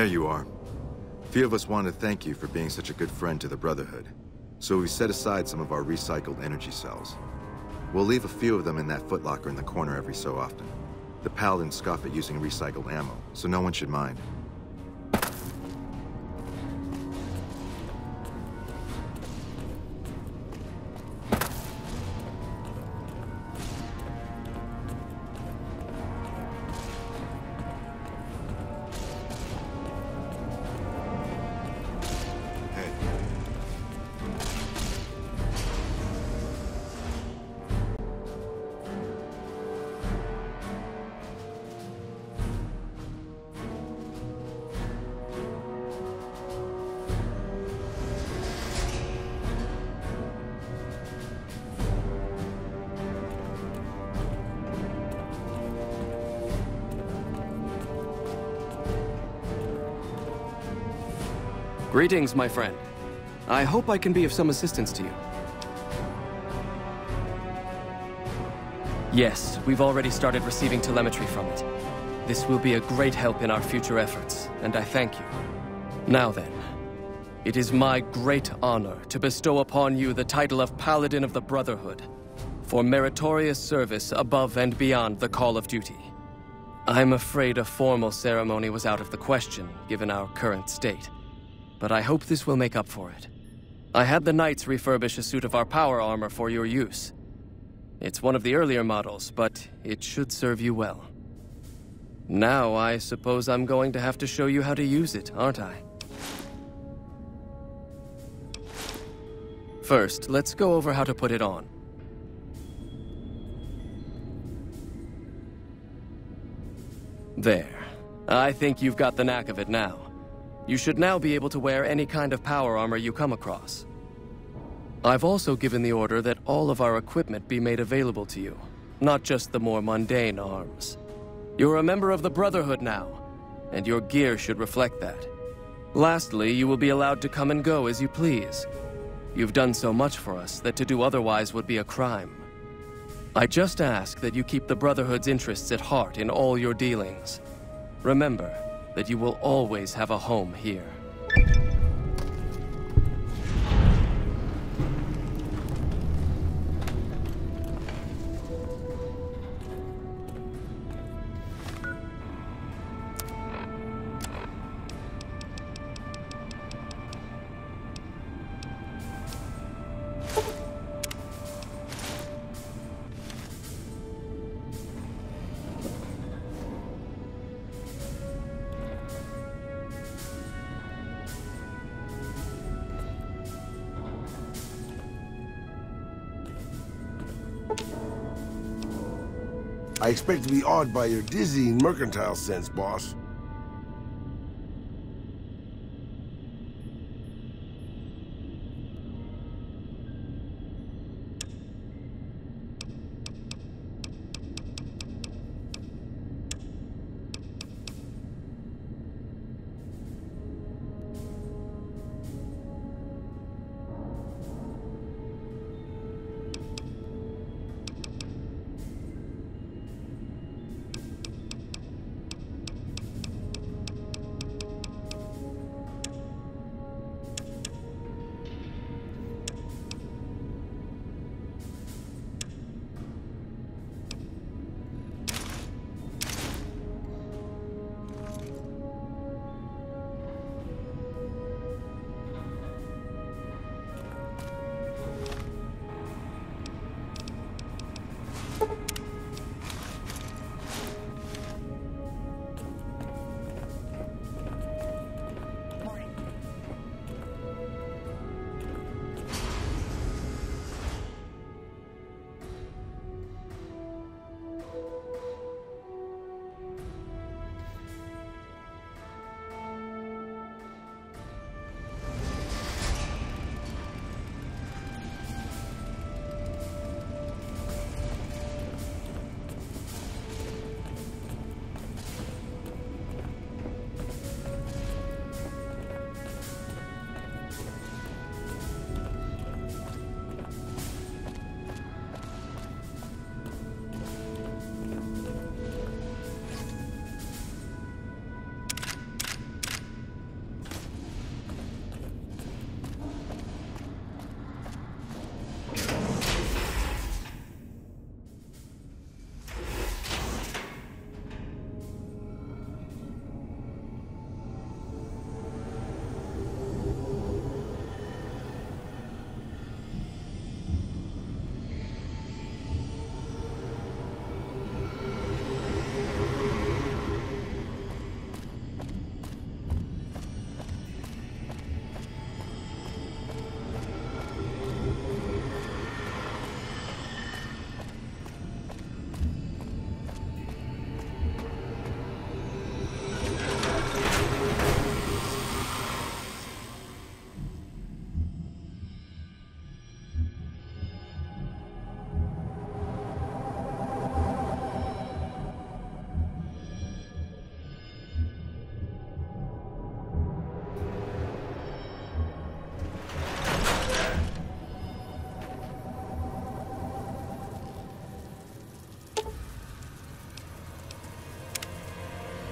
There you are. A few of us want to thank you for being such a good friend to the Brotherhood. So we set aside some of our recycled energy cells. We'll leave a few of them in that footlocker in the corner every so often. The Paladins scoff at using recycled ammo, so no one should mind. Greetings, my friend. I hope I can be of some assistance to you. Yes, we've already started receiving telemetry from it. This will be a great help in our future efforts, and I thank you. Now then, it is my great honor to bestow upon you the title of Paladin of the Brotherhood for meritorious service above and beyond the call of duty. I'm afraid a formal ceremony was out of the question, given our current state. But I hope this will make up for it. I had the Knights refurbish a suit of our power armor for your use. It's one of the earlier models, but it should serve you well. Now I suppose I'm going to have to show you how to use it, aren't I? First, let's go over how to put it on. There. I think you've got the knack of it now. You should now be able to wear any kind of power armor you come across. I've also given the order that all of our equipment be made available to you, not just the more mundane arms. You're a member of the Brotherhood now, and your gear should reflect that. Lastly, you will be allowed to come and go as you please. You've done so much for us that to do otherwise would be a crime. I just ask that you keep the Brotherhood's interests at heart in all your dealings. Remember that you will always have a home here. I expect to be awed by your dizzying mercantile sense, boss.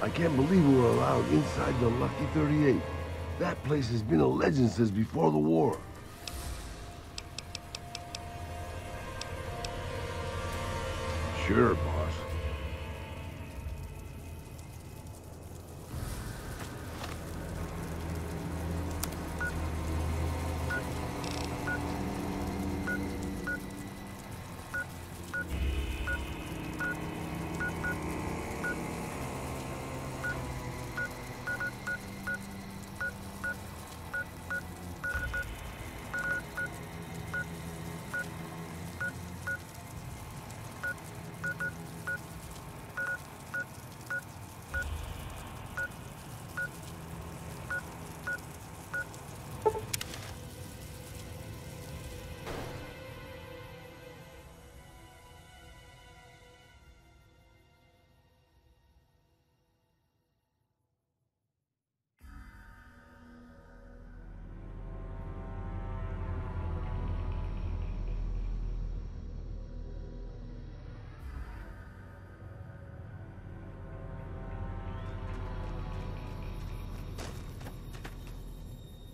I can't believe we were allowed inside the Lucky 38. That place has been a legend since before the war. Sure, boss.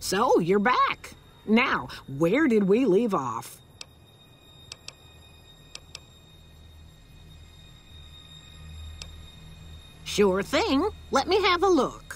So, you're back. Now, where did we leave off? Sure thing. Let me have a look.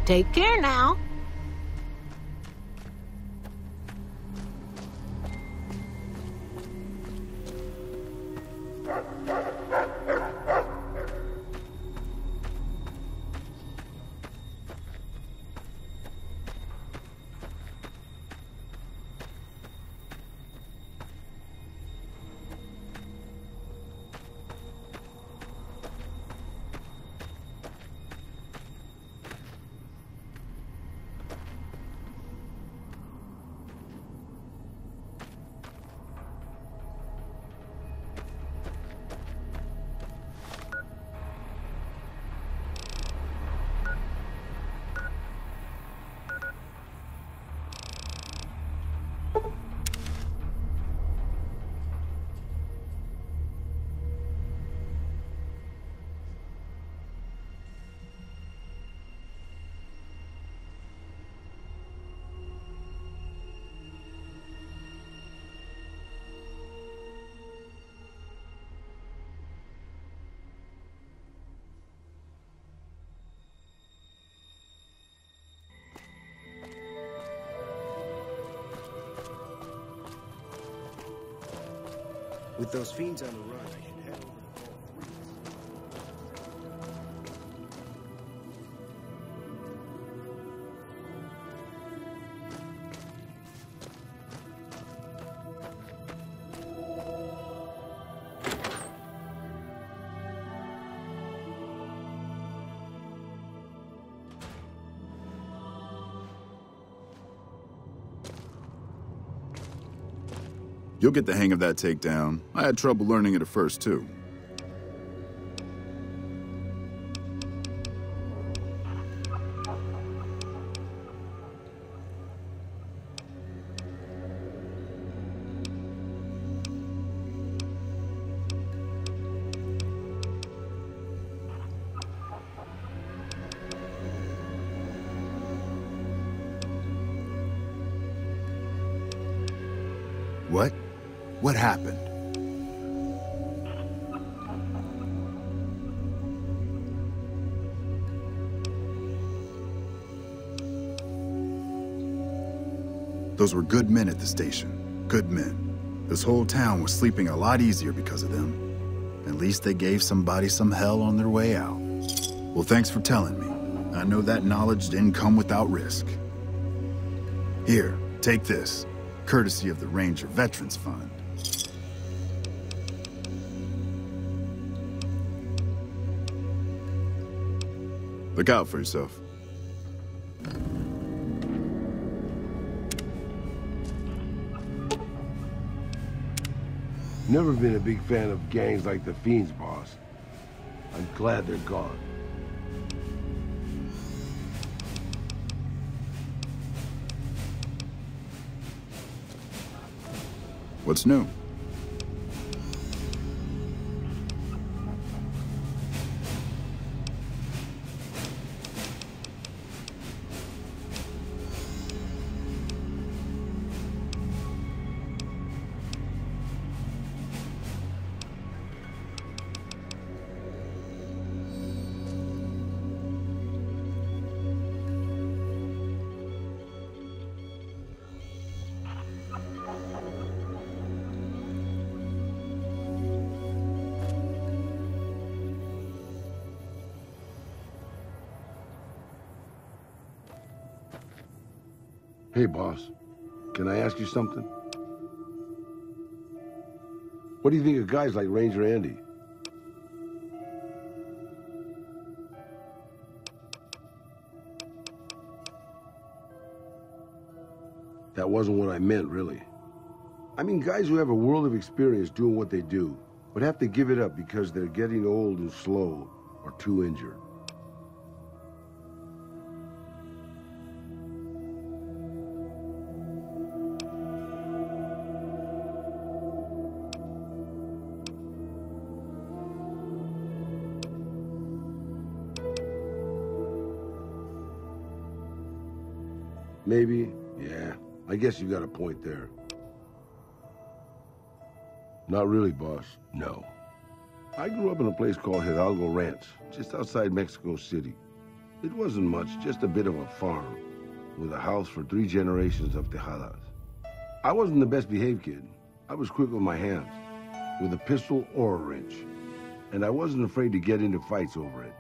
Take care now. With those fiends on the run, I should head over to You'll get the hang of that takedown. I had trouble learning it at first, too. What? What happened? Those were good men at the station. Good men. This whole town was sleeping a lot easier because of them. At least they gave somebody some hell on their way out. Well, thanks for telling me. I know that knowledge didn't come without risk. Here, take this. Courtesy of the Ranger Veterans Fund. Look out for yourself. Never been a big fan of gangs like the Fiends, boss. I'm glad they're gone. What's new? Hey, boss. Can I ask you something? What do you think of guys like Ranger Andy? That wasn't what I meant, really. I mean guys who have a world of experience doing what they do, but have to give it up because they're getting old and slow or too injured. Maybe, yeah. I guess you got a point there. Not really, boss. No. I grew up in a place called Hidalgo Ranch, just outside Mexico City. It wasn't much, just a bit of a farm, with a house for 3 generations of Tejadas. I wasn't the best behaved kid. I was quick with my hands, with a pistol or a wrench. And I wasn't afraid to get into fights over it.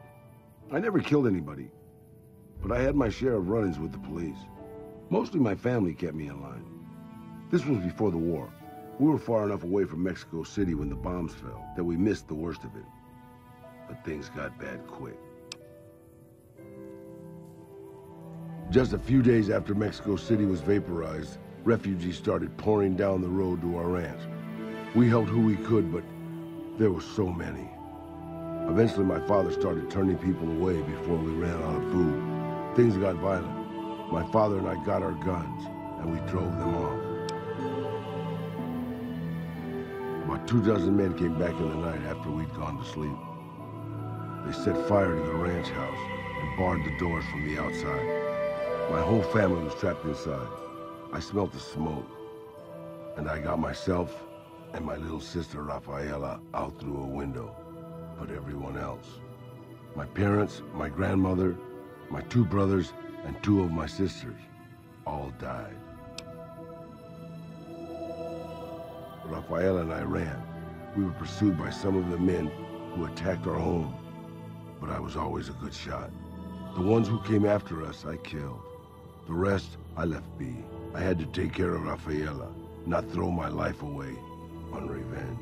I never killed anybody, but I had my share of run-ins with the police. Mostly my family kept me in line. This was before the war. We were far enough away from Mexico City when the bombs fell that we missed the worst of it. But things got bad quick. Just a few days after Mexico City was vaporized, refugees started pouring down the road to our ranch. We helped who we could, but there were so many. Eventually my father started turning people away before we ran out of food. Things got violent. My father and I got our guns, and we drove them off. About 24 men came back in the night after we'd gone to sleep. They set fire to the ranch house and barred the doors from the outside. My whole family was trapped inside. I smelt the smoke, and I got myself and my little sister Rafaela out through a window, but everyone else. My parents, my grandmother, my 2 brothers, and 2 of my sisters all died. Rafaela and I ran. We were pursued by some of the men who attacked our home, but I was always a good shot. The ones who came after us, I killed. The rest, I left be. I had to take care of Rafaela, not throw my life away on revenge.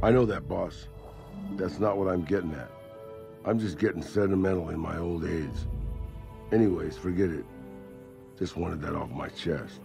I know that, boss. That's not what I'm getting at. I'm just getting sentimental in my old age. Anyways, forget it. Just wanted that off my chest.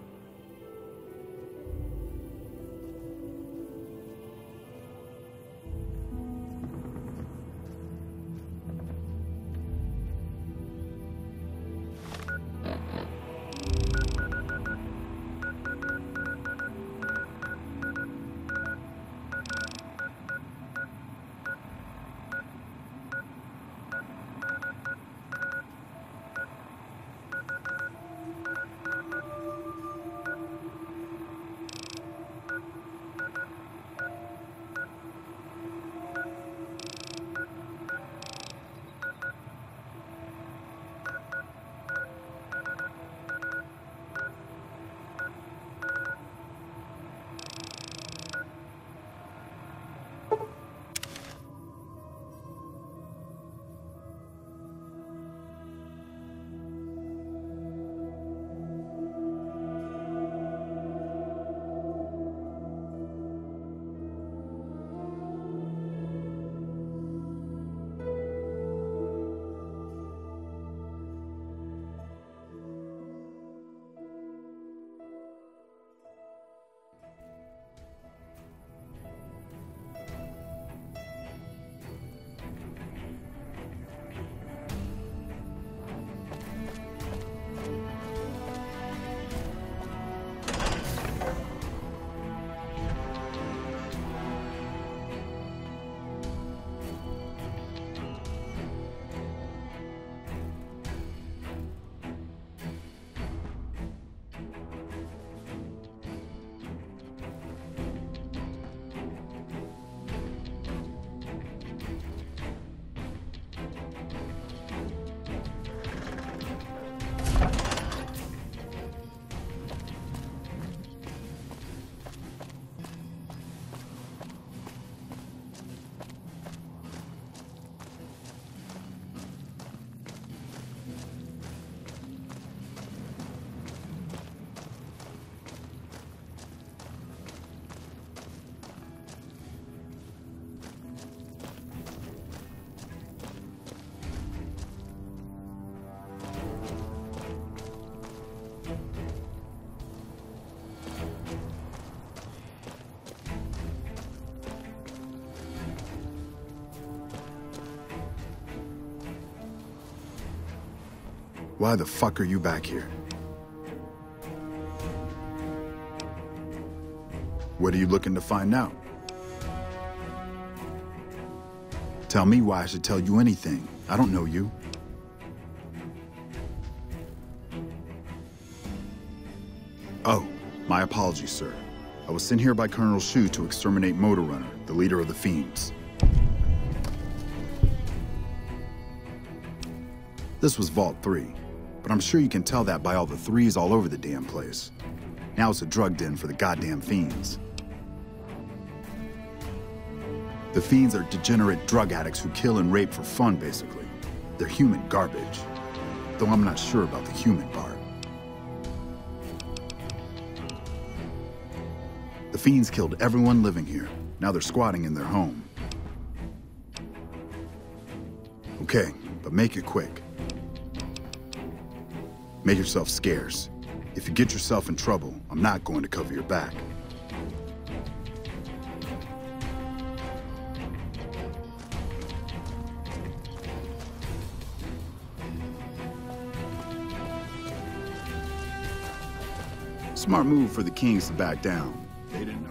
Why the fuck are you back here? What are you looking to find out? Tell me why I should tell you anything. I don't know you. Oh, my apologies, sir. I was sent here by Colonel Shu to exterminate Motor Runner, the leader of the Fiends. This was Vault 3, but I'm sure you can tell that by all the threes all over the damn place. Now it's a drug den for the goddamn Fiends. The Fiends are degenerate drug addicts who kill and rape for fun, basically. They're human garbage, though I'm not sure about the human part. The Fiends killed everyone living here. Now they're squatting in their home. Okay, but make it quick. Make yourself scarce. If you get yourself in trouble, I'm not going to cover your back. Smart move for the Kings to back down. They didn't know.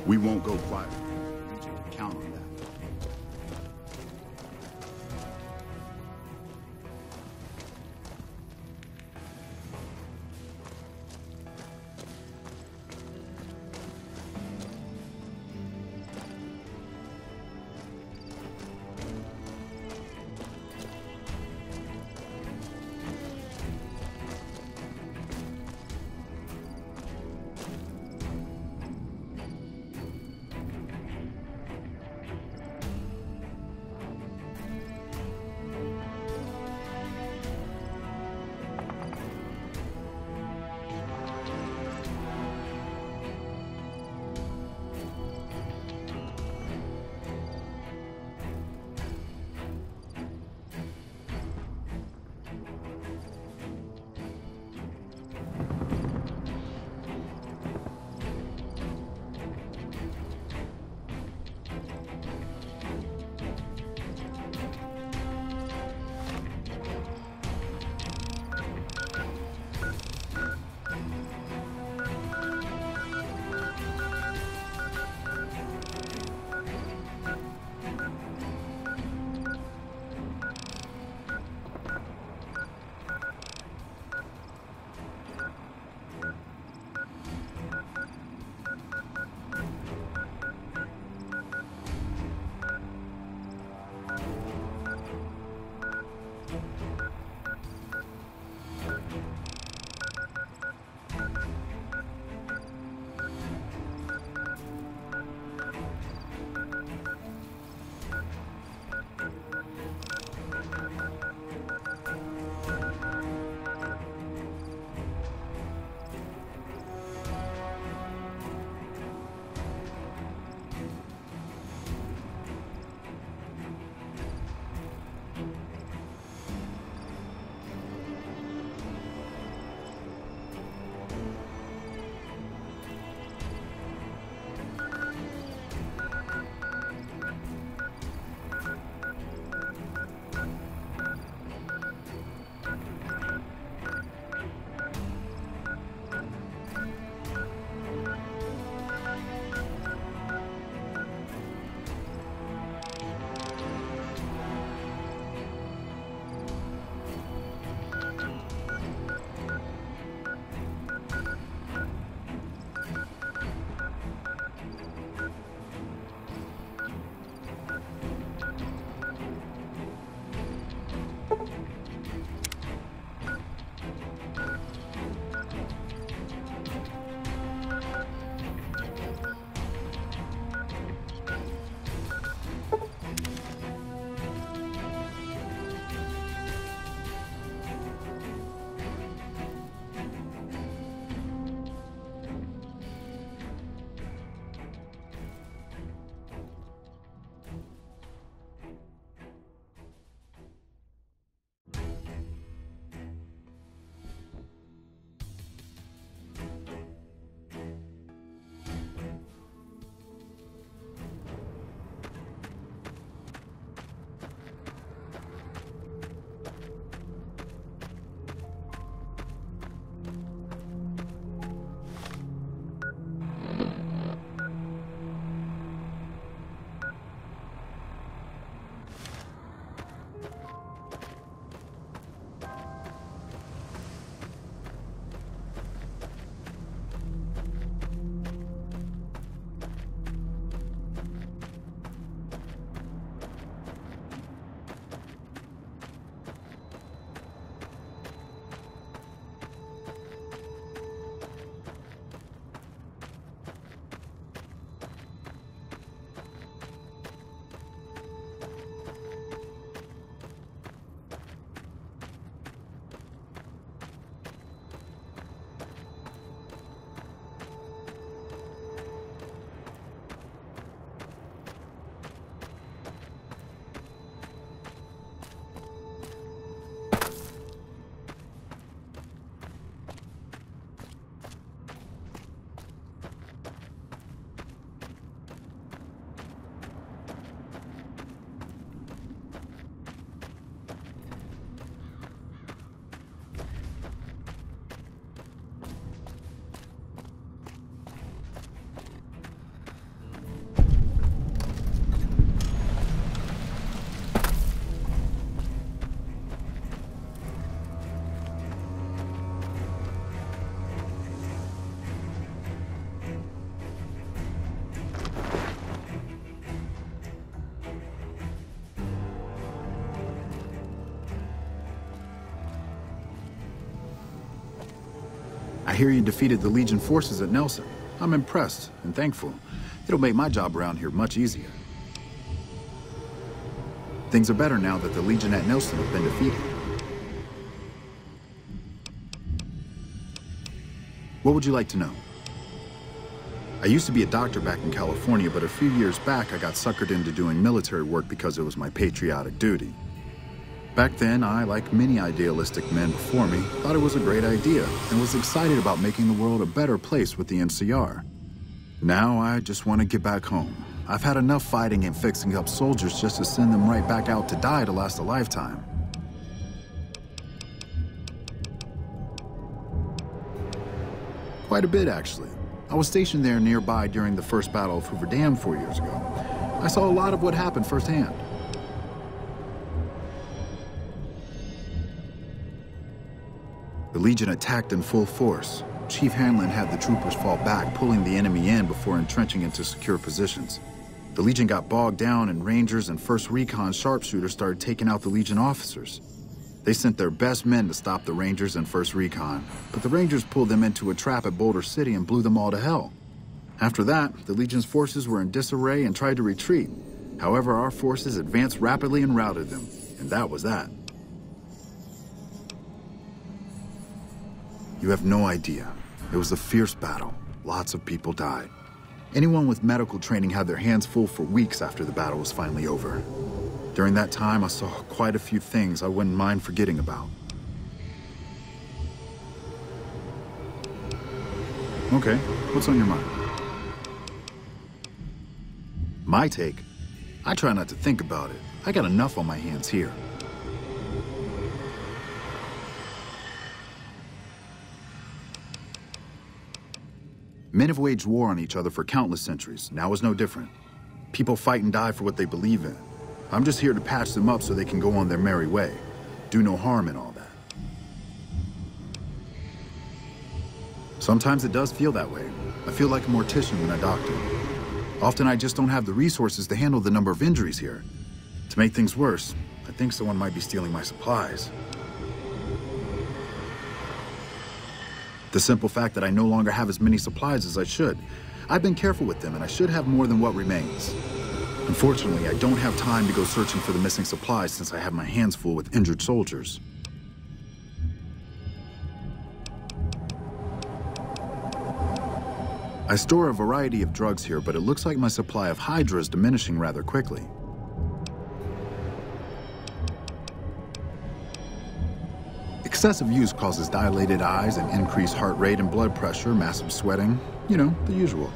We won't go quiet. You can count on that. I hear you defeated the Legion forces at Nelson. I'm impressed and thankful. It'll make my job around here much easier. Things are better now that the Legion at Nelson have been defeated. What would you like to know? I used to be a doctor back in California, but a few years back I got suckered into doing military work because it was my patriotic duty. Back then, I, like many idealistic men before me, thought it was a great idea and was excited about making the world a better place with the NCR. Now I just want to get back home. I've had enough fighting and fixing up soldiers just to send them right back out to die to last a lifetime. Quite a bit, actually. I was stationed there nearby during the first Battle of Hoover Dam 4 years ago. I saw a lot of what happened firsthand. The Legion attacked in full force. Chief Hanlon had the troopers fall back, pulling the enemy in before entrenching into secure positions. The Legion got bogged down, and Rangers and 1st Recon sharpshooters started taking out the Legion officers. They sent their best men to stop the Rangers and 1st Recon, but the Rangers pulled them into a trap at Boulder City and blew them all to hell. After that, the Legion's forces were in disarray and tried to retreat. However, our forces advanced rapidly and routed them, and that was that. You have no idea. It was a fierce battle. Lots of people died. Anyone with medical training had their hands full for weeks after the battle was finally over. During that time, I saw quite a few things I wouldn't mind forgetting about. Okay, what's on your mind? My take? I try not to think about it. I got enough on my hands here. Men have waged war on each other for countless centuries. Now is no different. People fight and die for what they believe in. I'm just here to patch them up so they can go on their merry way. Do no harm in all that. Sometimes it does feel that way. I feel like a mortician than a doctor. Often I just don't have the resources to handle the number of injuries here. To make things worse, I think someone might be stealing my supplies. The simple fact that I no longer have as many supplies as I should. I've been careful with them, and I should have more than what remains. Unfortunately, I don't have time to go searching for the missing supplies since I have my hands full with injured soldiers. I store a variety of drugs here, but it looks like my supply of Hydra is diminishing rather quickly. Excessive use causes dilated eyes and increased heart rate and blood pressure, massive sweating, you know, the usual.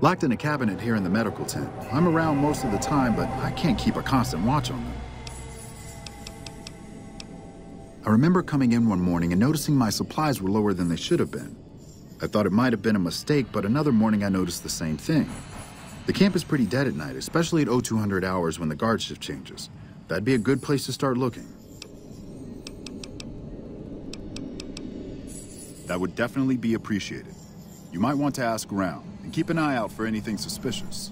Locked in a cabinet here in the medical tent. I'm around most of the time, but I can't keep a constant watch on them. I remember coming in one morning and noticing my supplies were lower than they should have been. I thought it might have been a mistake, but another morning I noticed the same thing. The camp is pretty dead at night, especially at 0200 hours when the guard shift changes. That'd be a good place to start looking. That would definitely be appreciated. You might want to ask around, and keep an eye out for anything suspicious.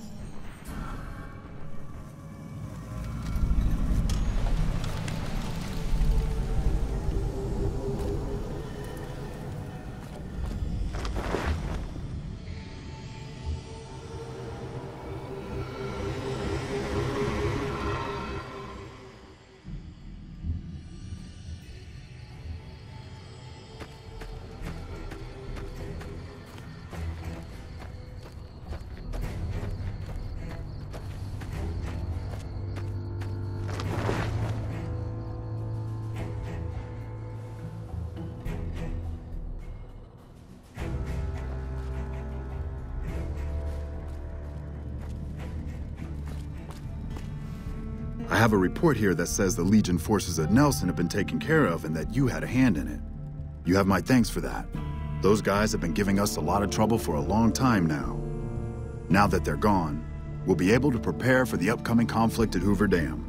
I have a report here that says the Legion forces at Nelson have been taken care of and that you had a hand in it. You have my thanks for that. Those guys have been giving us a lot of trouble for a long time now. Now that they're gone, we'll be able to prepare for the upcoming conflict at Hoover Dam.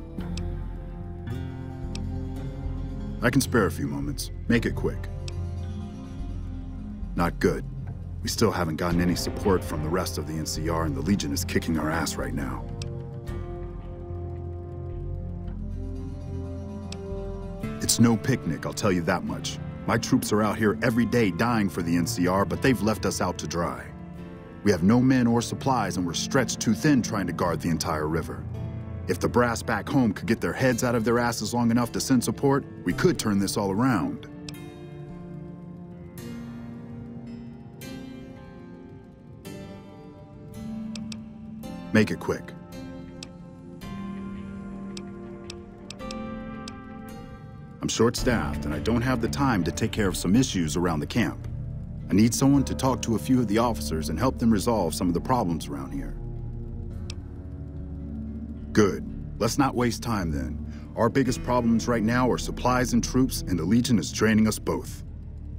I can spare a few moments. Make it quick. Not good. We still haven't gotten any support from the rest of the NCR, and the Legion is kicking our ass right now. It's It's no picnic, I'll tell you that much. My troops are out here every day dying for the NCR, but they've left us out to dry. We have no men or supplies, and we're stretched too thin trying to guard the entire river. If the brass back home could get their heads out of their asses long enough to send support, we could turn this all around. Make it quick. I'm short-staffed, and I don't have the time to take care of some issues around the camp. I need someone to talk to a few of the officers and help them resolve some of the problems around here. Good. Let's not waste time then. Our biggest problems right now are supplies and troops, and the Legion is draining us both.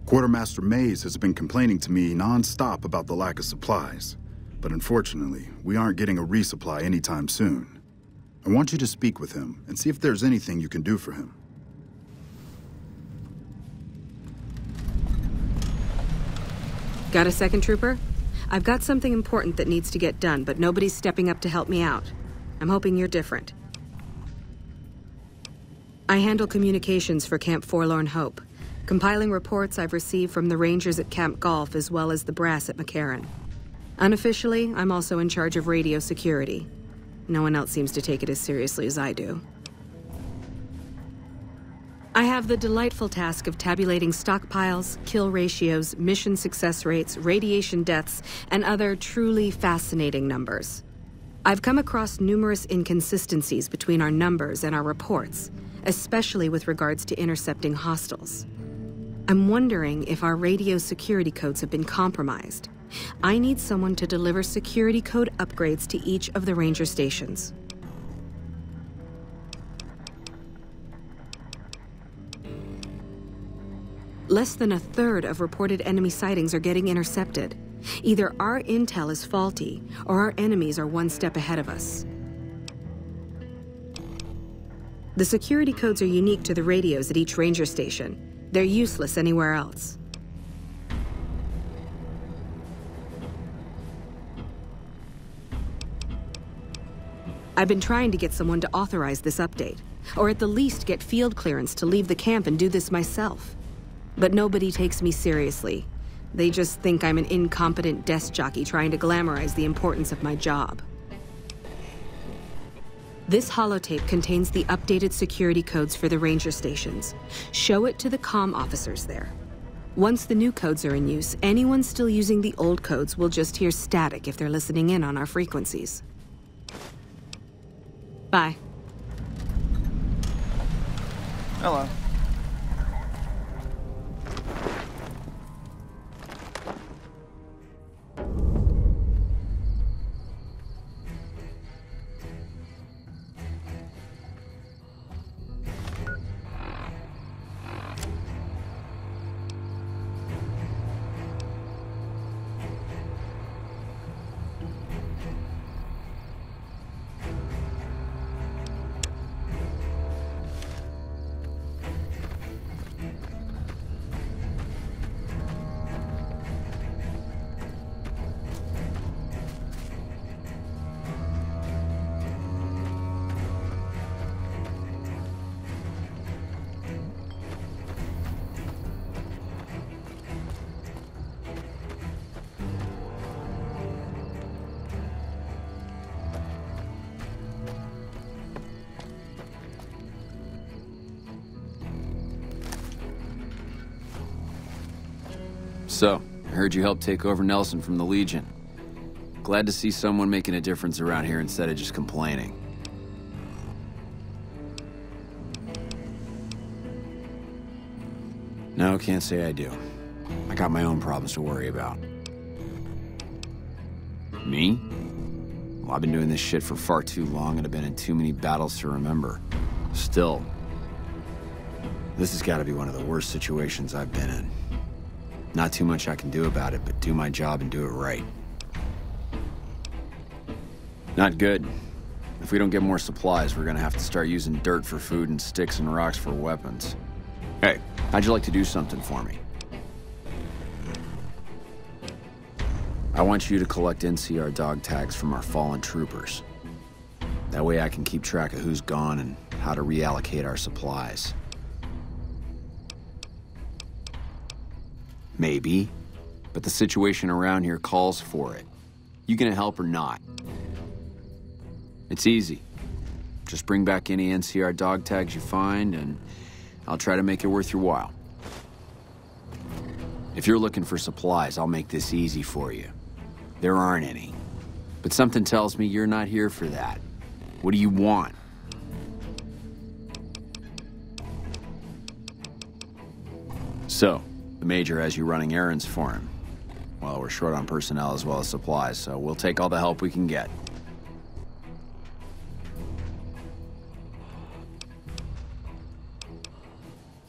Quartermaster Mays has been complaining to me non-stop about the lack of supplies. But unfortunately, we aren't getting a resupply anytime soon. I want you to speak with him and see if there's anything you can do for him. Got a second, Trooper? I've got something important that needs to get done, but nobody's stepping up to help me out. I'm hoping you're different. I handle communications for Camp Forlorn Hope, compiling reports I've received from the Rangers at Camp Golf as well as the brass at McCarran. Unofficially, I'm also in charge of radio security. No one else seems to take it as seriously as I do. I have the delightful task of tabulating stockpiles, kill ratios, mission success rates, radiation deaths, and other truly fascinating numbers. I've come across numerous inconsistencies between our numbers and our reports, especially with regards to intercepting hostiles. I'm wondering if our radio security codes have been compromised. I need someone to deliver security code upgrades to each of the ranger stations. Less than a third of reported enemy sightings are getting intercepted. Either our intel is faulty, or our enemies are one step ahead of us. The security codes are unique to the radios at each ranger station. They're useless anywhere else. I've been trying to get someone to authorize this update, or at the least get field clearance to leave the camp and do this myself. But nobody takes me seriously. They just think I'm an incompetent desk jockey trying to glamorize the importance of my job. This holotape contains the updated security codes for the ranger stations. Show it to the comm officers there. Once the new codes are in use, anyone still using the old codes will just hear static if they're listening in on our frequencies. Bye. Hello. So, I heard you helped take over Nelson from the Legion. Glad to see someone making a difference around here instead of just complaining. No, can't say I do. I got my own problems to worry about. Me? Well, I've been doing this shit for far too long and have been in too many battles to remember. Still, this has got to be one of the worst situations I've been in. Not too much I can do about it, but do my job and do it right. Not good. If we don't get more supplies, we're gonna have to start using dirt for food and sticks and rocks for weapons. Hey, how'd you like to do something for me? I want you to collect NCR dog tags from our fallen troopers. That way I can keep track of who's gone and how to reallocate our supplies. Maybe. But the situation around here calls for it. You gonna help or not? It's easy. Just bring back any NCR dog tags you find, and I'll try to make it worth your while. If you're looking for supplies, I'll make this easy for you. There aren't any. But something tells me you're not here for that. What do you want? So, the Major has you running errands for him. Well, we're short on personnel as well as supplies, so we'll take all the help we can get.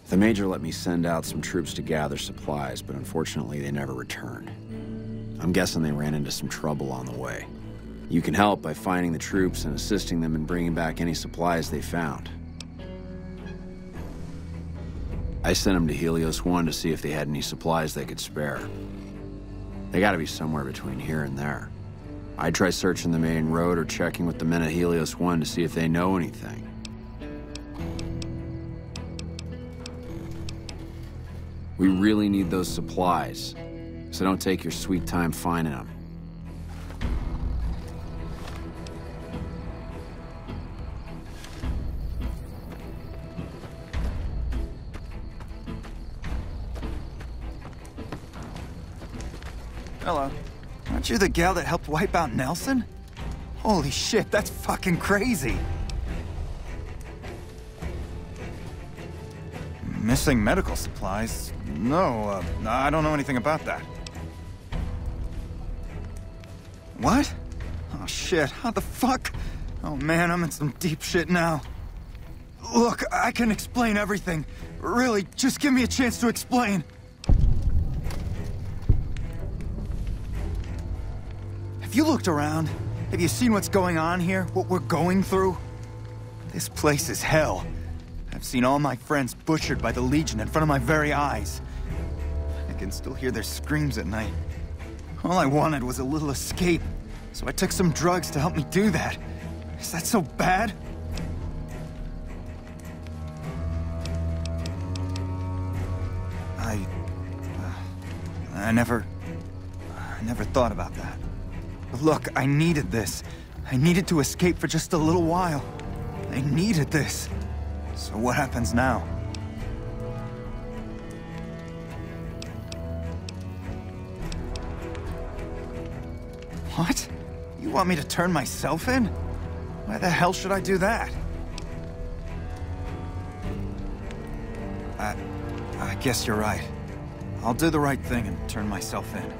The Major let me send out some troops to gather supplies, but unfortunately they never returned. I'm guessing they ran into some trouble on the way. You can help by finding the troops and assisting them in bringing back any supplies they found. I sent them to Helios 1 to see if they had any supplies they could spare. They gotta be somewhere between here and there. I'd try searching the main road or checking with the men at Helios 1 to see if they know anything. We really need those supplies, so don't take your sweet time finding them. Hello. Aren't you the gal that helped wipe out Nelson? Holy shit, that's fucking crazy. Missing medical supplies? No, I don't know anything about that. What? Oh shit, how the fuck? Oh man, I'm in some deep shit now. Look, I can explain everything. Really, just give me a chance to explain. Have you looked around? Have you seen what's going on here? What we're going through? This place is hell. I've seen all my friends butchered by the Legion in front of my very eyes. I can still hear their screams at night. All I wanted was a little escape, so I took some drugs to help me do that. Is that so bad? I never thought about that. But look, I needed this. I needed to escape for just a little while. I needed this. So what happens now? What? You want me to turn myself in? Why the hell should I do that? I guess you're right. I'll do the right thing and turn myself in.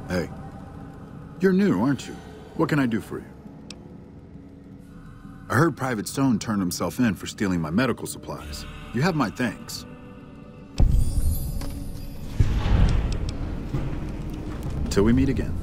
Hey, you're new, aren't you? What can I do for you? I heard Private Stone turned himself in for stealing my medical supplies. You have my thanks. Till we meet again.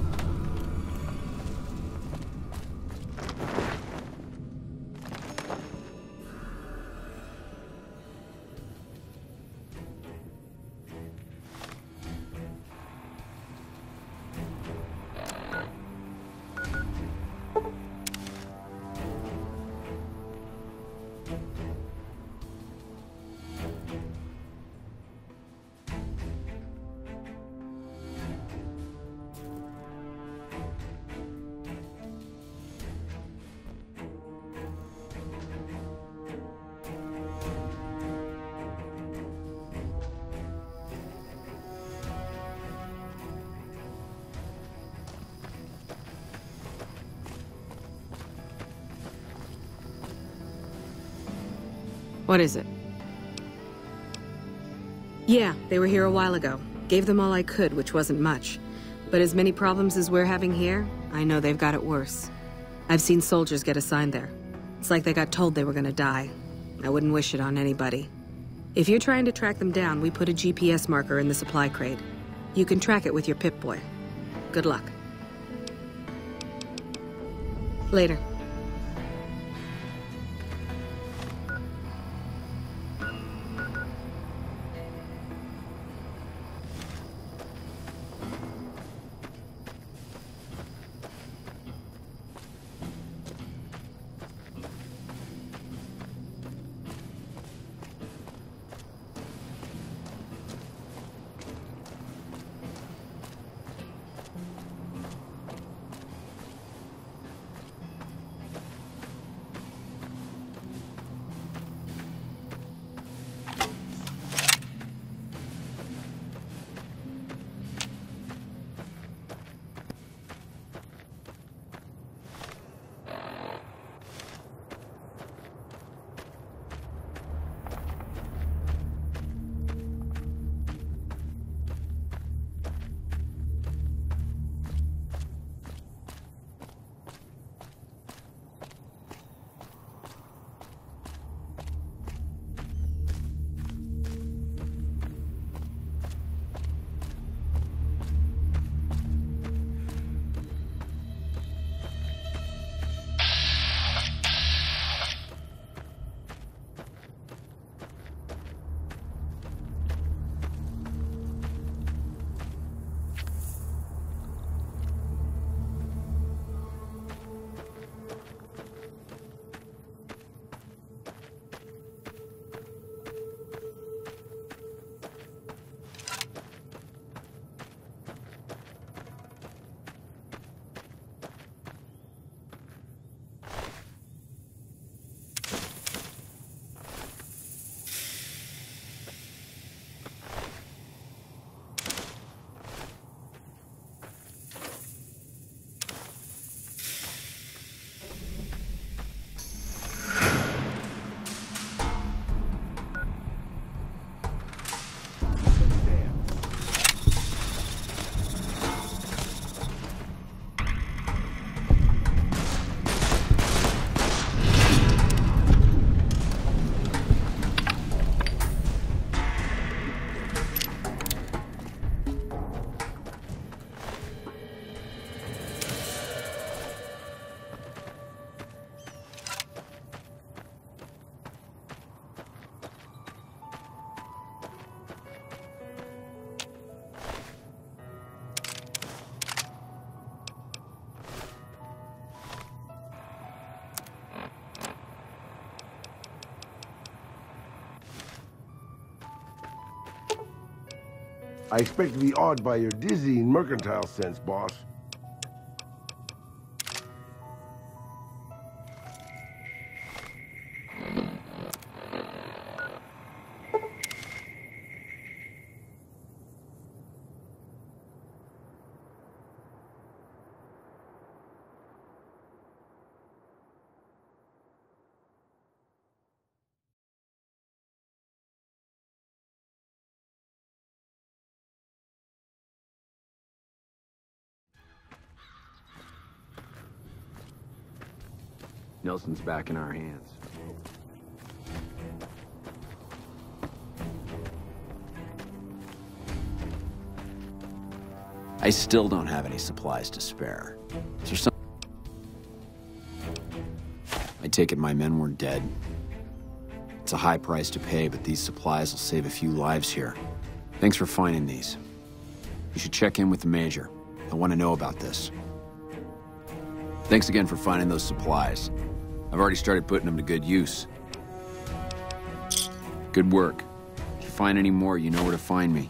What is it? Yeah, they were here a while ago. Gave them all I could, which wasn't much. But as many problems as we're having here, I know they've got it worse. I've seen soldiers get assigned there. It's like they got told they were gonna die. I wouldn't wish it on anybody. If you're trying to track them down, we put a GPS marker in the supply crate. You can track it with your Pip-Boy. Good luck. Later. I expect to be awed by your dizzying mercantile sense, boss. Nelson's back in our hands. I still don't have any supplies to spare. Is there some... I take it my men were dead. It's a high price to pay, but these supplies will save a few lives here. Thanks for finding these. You should check in with the Major. I want to know about this. Thanks again for finding those supplies. I've already started putting them to good use. Good work. If you find any more, you know where to find me.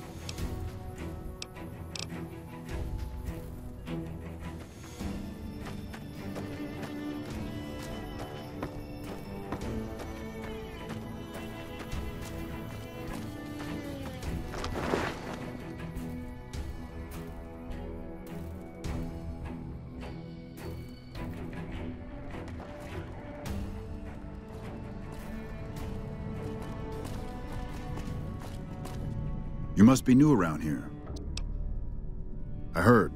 You must be new around here. I heard.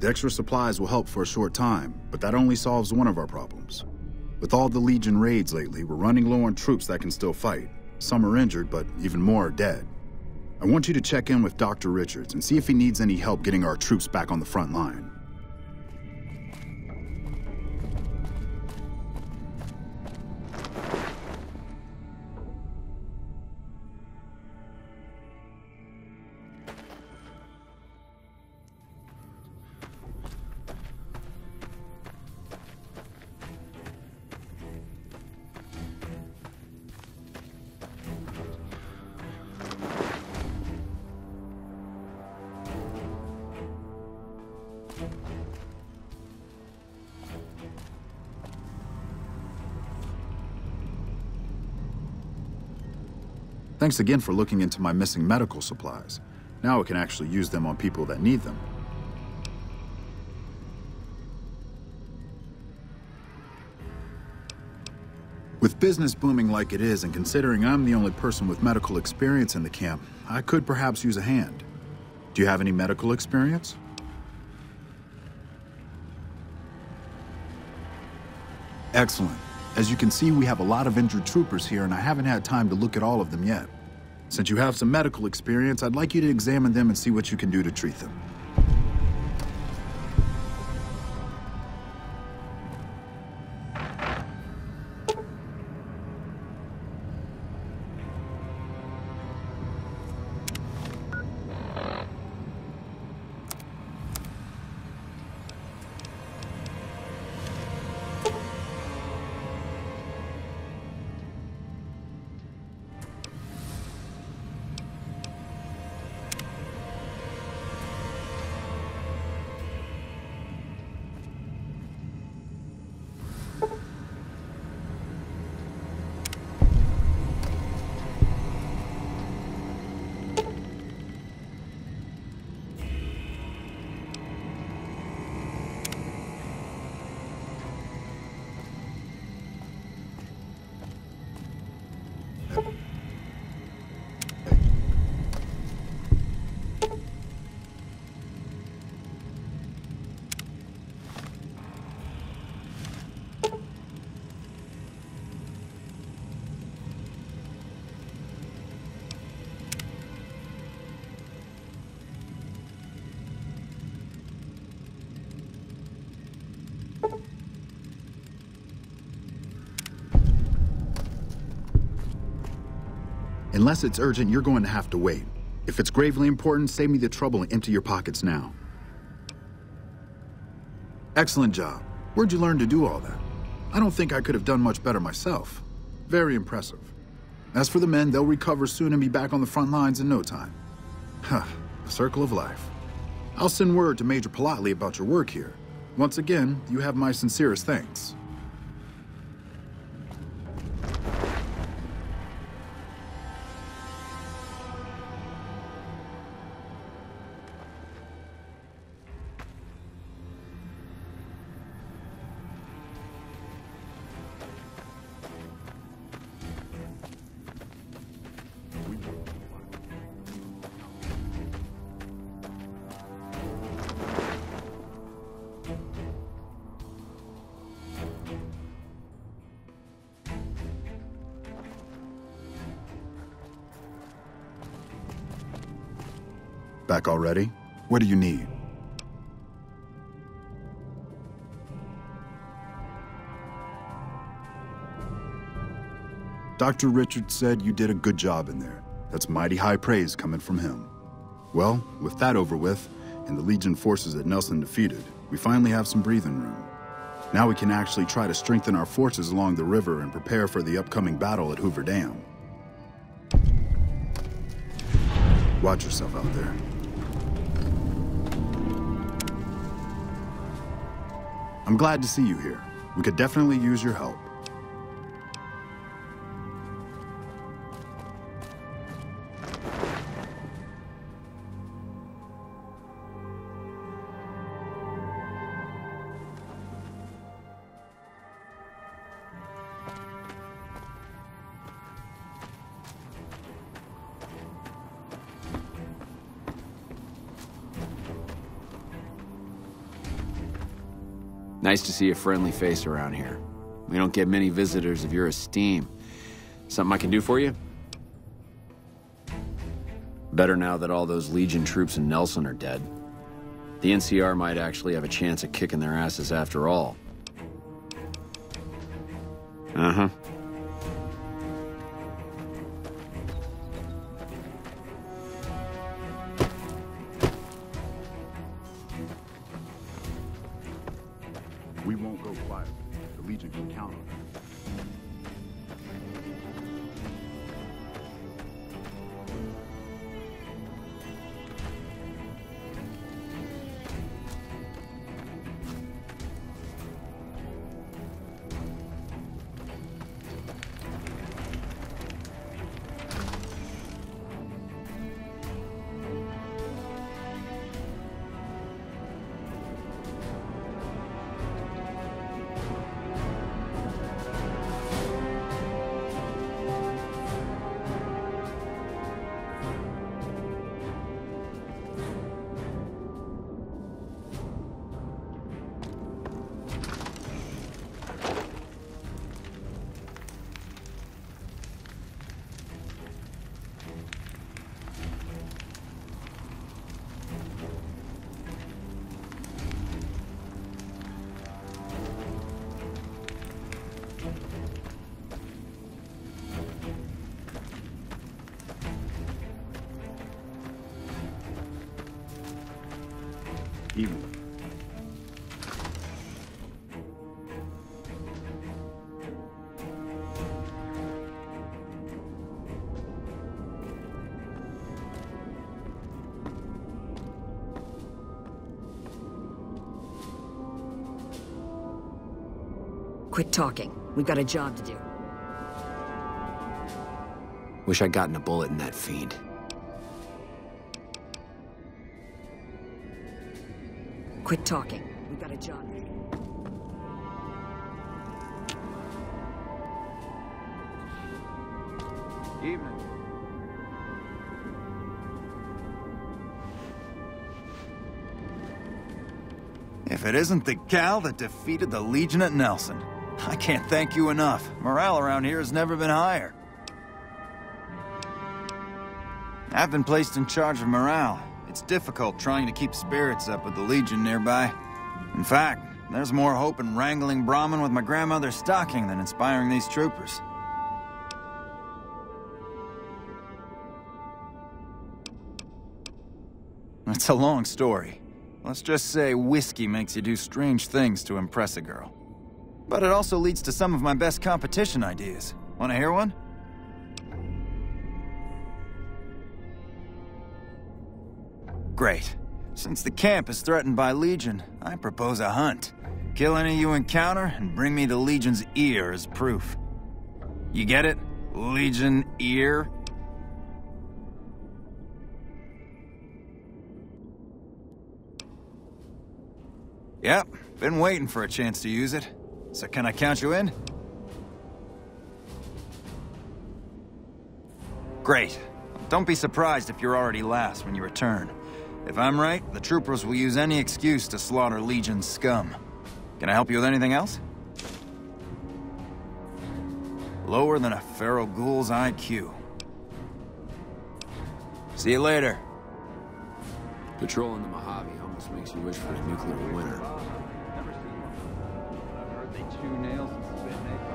The extra supplies will help for a short time, but that only solves one of our problems. With all the Legion raids lately, we're running low on troops that can still fight. Some are injured, but even more are dead. I want you to check in with Dr. Richards and see if he needs any help getting our troops back on the front line. Thanks again for looking into my missing medical supplies. Now I can actually use them on people that need them. With business booming like it is, and considering I'm the only person with medical experience in the camp, I could perhaps use a hand. Do you have any medical experience? Excellent. As you can see, we have a lot of injured troopers here, and I haven't had time to look at all of them yet. Since you have some medical experience, I'd like you to examine them and see what you can do to treat them. Unless it's urgent, you're going to have to wait. If it's gravely important, save me the trouble and empty your pockets now. Excellent job. Where'd you learn to do all that? I don't think I could have done much better myself. Very impressive. As for the men, they'll recover soon and be back on the front lines in no time. Huh, the circle of life. I'll send word to Major Politely about your work here. Once again, you have my sincerest thanks. Back already? What do you need? Dr. Richards said you did a good job in there. That's mighty high praise coming from him. Well, with that over with, and the Legion forces that Nelson defeated, we finally have some breathing room. Now we can actually try to strengthen our forces along the river and prepare for the upcoming battle at Hoover Dam. Watch yourself out there. I'm glad to see you here. We could definitely use your help. Nice to see a friendly face around here. We don't get many visitors of your esteem. Something I can do for you? Better now that all those Legion troops in Nelson are dead. The NCR might actually have a chance at kicking their asses after all. Uh-huh. We won't go quiet. The Legion can count on us. Evening. Quit talking. We've got a job to do. Wish I'd gotten a bullet in that fiend. Quit talking. We've got a job to do. Evening. If it isn't the gal that defeated the Legion at Nelson, I can't thank you enough. Morale around here has never been higher. I've been placed in charge of morale. It's difficult trying to keep spirits up with the Legion nearby. In fact, there's more hope in wrangling Brahmin with my grandmother's stocking than inspiring these troopers. It's a long story. Let's just say whiskey makes you do strange things to impress a girl. But it also leads to some of my best competition ideas. Want to hear one? Great. Since the camp is threatened by Legion, I propose a hunt. Kill any you encounter and bring me the Legion's ear as proof. You get it? Legion ear? Yep, been waiting for a chance to use it. So can I count you in? Great. Don't be surprised if you're already last when you return. If I'm right, the troopers will use any excuse to slaughter Legion's scum. Can I help you with anything else? Lower than a feral ghoul's IQ. See you later. Patrolling the Mojave almost makes you wish for a nuclear winter. I've heard they chew nails and spit naked.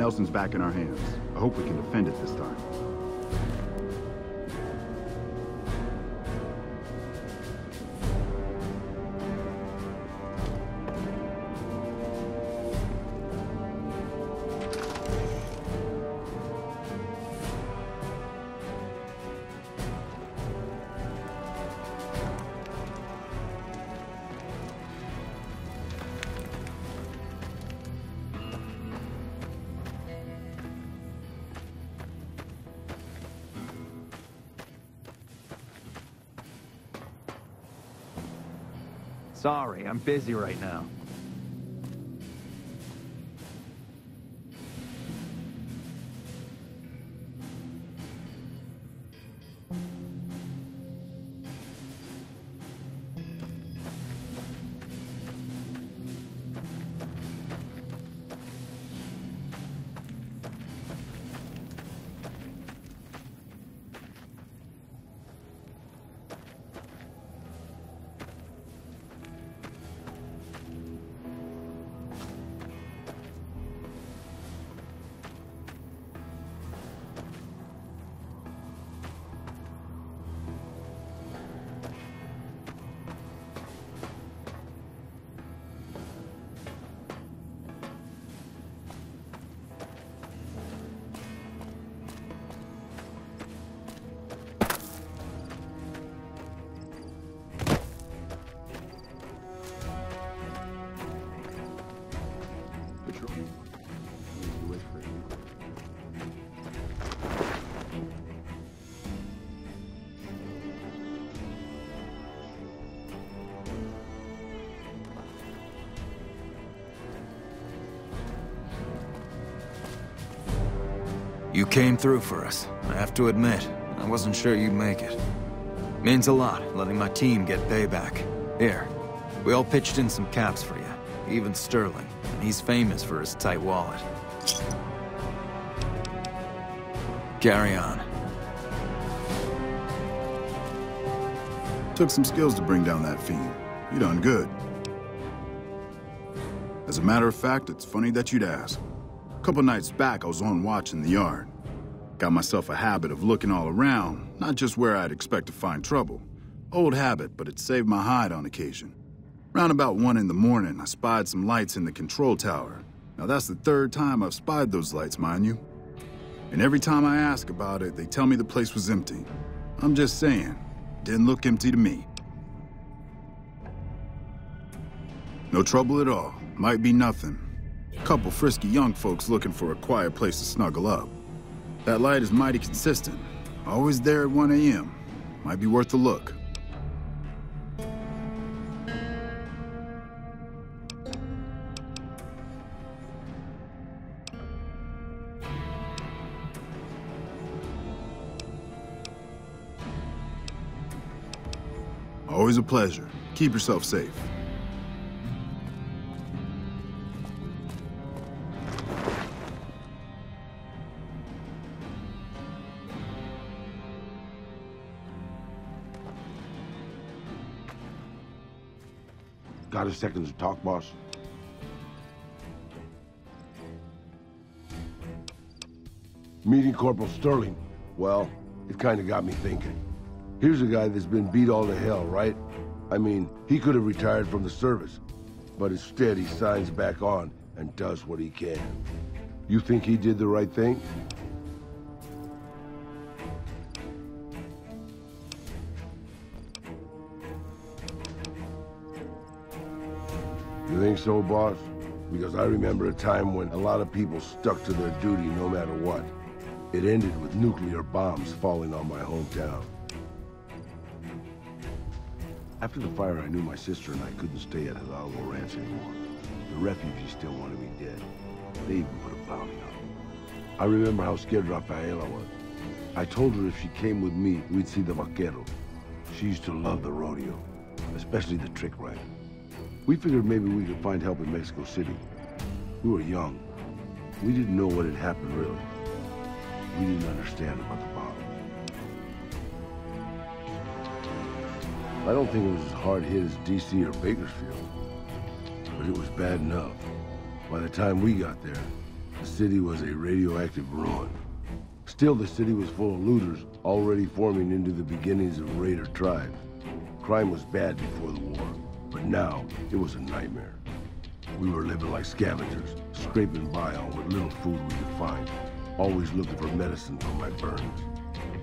Nelson's back in our hands. I hope we can defend it this time. Sorry, I'm busy right now. You came through for us. I have to admit, I wasn't sure you'd make it. Means a lot, letting my team get payback. Here, we all pitched in some caps for you. Even Sterling. And he's famous for his tight wallet. Carry on. Took some skills to bring down that fiend. You done good. As a matter of fact, it's funny that you'd ask. A couple nights back, I was on watch in the yard. Got myself a habit of looking all around, not just where I'd expect to find trouble. Old habit, but it saved my hide on occasion. Round about 1 in the morning, I spied some lights in the control tower. Now that's the 3rd time I've spied those lights, mind you. And every time I ask about it, they tell me the place was empty. I'm just saying, didn't look empty to me. No trouble at all. Might be nothing. Couple frisky young folks looking for a quiet place to snuggle up. That light is mighty consistent. Always there at 1 a.m. Might be worth a look. Always a pleasure. Keep yourself safe. Got a second to talk, boss? Meeting Corporal Sterling. Well, it kind of got me thinking. Here's a guy that's been beat all to hell, right? I mean, he could have retired from the service, but instead he signs back on and does what he can. You think he did the right thing? You think so, boss? Because I remember a time when a lot of people stuck to their duty no matter what. It ended with nuclear bombs falling on my hometown. After the fire, I knew my sister and I couldn't stay at Hidalgo Ranch anymore. The refugees still wanted me dead. They even put a bounty on me. I remember how scared Rafaela was. I told her if she came with me, we'd see the vaquero. She used to love the rodeo, especially the trick riding. We figured maybe we could find help in Mexico City. We were young. We didn't know what had happened, really. We didn't understand about the bomb. I don't think it was as hard hit as DC or Bakersfield, but it was bad enough. By the time we got there, The city was a radioactive ruin. Still, the city was full of looters, already forming into the beginnings of raider tribes. Crime was bad before the war, but now it was a nightmare. We were living like scavengers, scraping by on what little food we could find, always looking for medicine for my burns.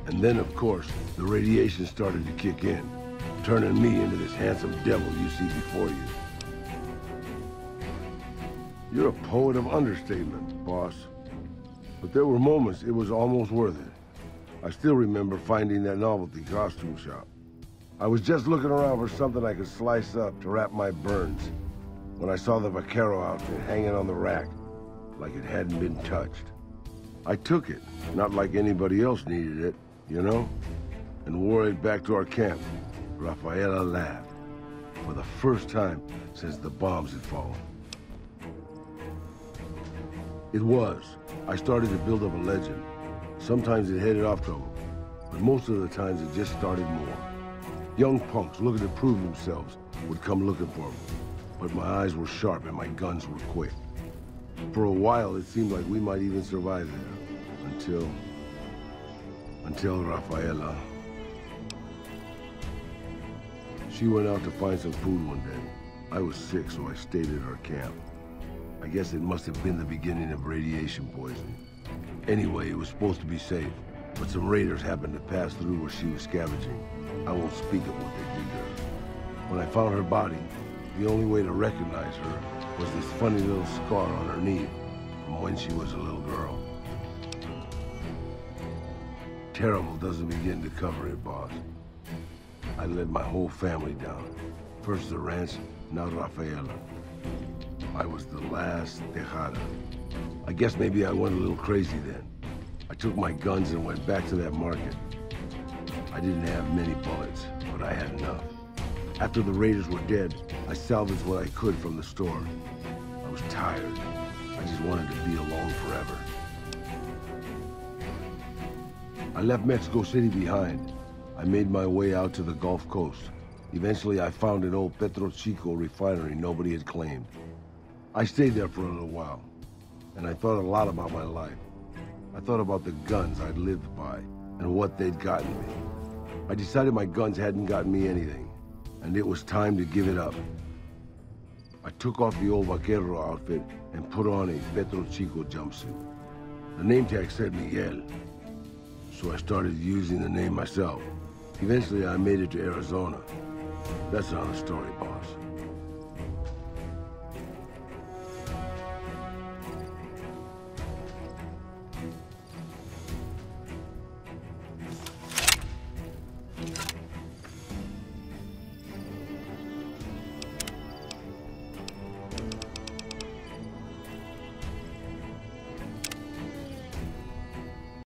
And then, of course, the radiation started to kick in, turning me into this handsome devil you see before you. You're a poet of understatement, boss. But there were moments it was almost worth it. I still remember finding that novelty costume shop. I was just looking around for something I could slice up to wrap my burns when I saw the vaquero outfit hanging on the rack like it hadn't been touched. I took it, not like anybody else needed it, you know, and wore it back to our camp. Rafaela laughed, for the first time since the bombs had fallen. It was. I started to build up a legend. Sometimes it headed off trouble, but most of the times it just started more. Young punks looking to prove themselves would come looking for me, but my eyes were sharp and my guns were quick. For a while, it seemed like we might even survive there, until Rafaela. She went out to find some food one day. I was sick, so I stayed at our camp. I guess it must have been the beginning of radiation poisoning. Anyway, it was supposed to be safe, but some raiders happened to pass through where she was scavenging. I won't speak of what they did to her. When I found her body, the only way to recognize her was this funny little scar on her knee from when she was a little girl. Terrible doesn't begin to cover it, boss. I let my whole family down. First the ranch, now Rafaela. I was the last Tejada. I guess maybe I went a little crazy then. I took my guns and went back to that market. I didn't have many bullets, but I had enough. After the raiders were dead, I salvaged what I could from the store. I was tired. I just wanted to be alone forever. I left Mexico City behind. I made my way out to the Gulf Coast. Eventually, I found an old Petro Chico refinery nobody had claimed. I stayed there for a little while, and I thought a lot about my life. I thought about the guns I'd lived by, and what they'd gotten me. I decided my guns hadn't gotten me anything, and it was time to give it up. I took off the old vaquero outfit and put on a Petro Chico jumpsuit. The name tag said Miguel, so I started using the name myself. Eventually, I made it to Arizona. That's another story, boss.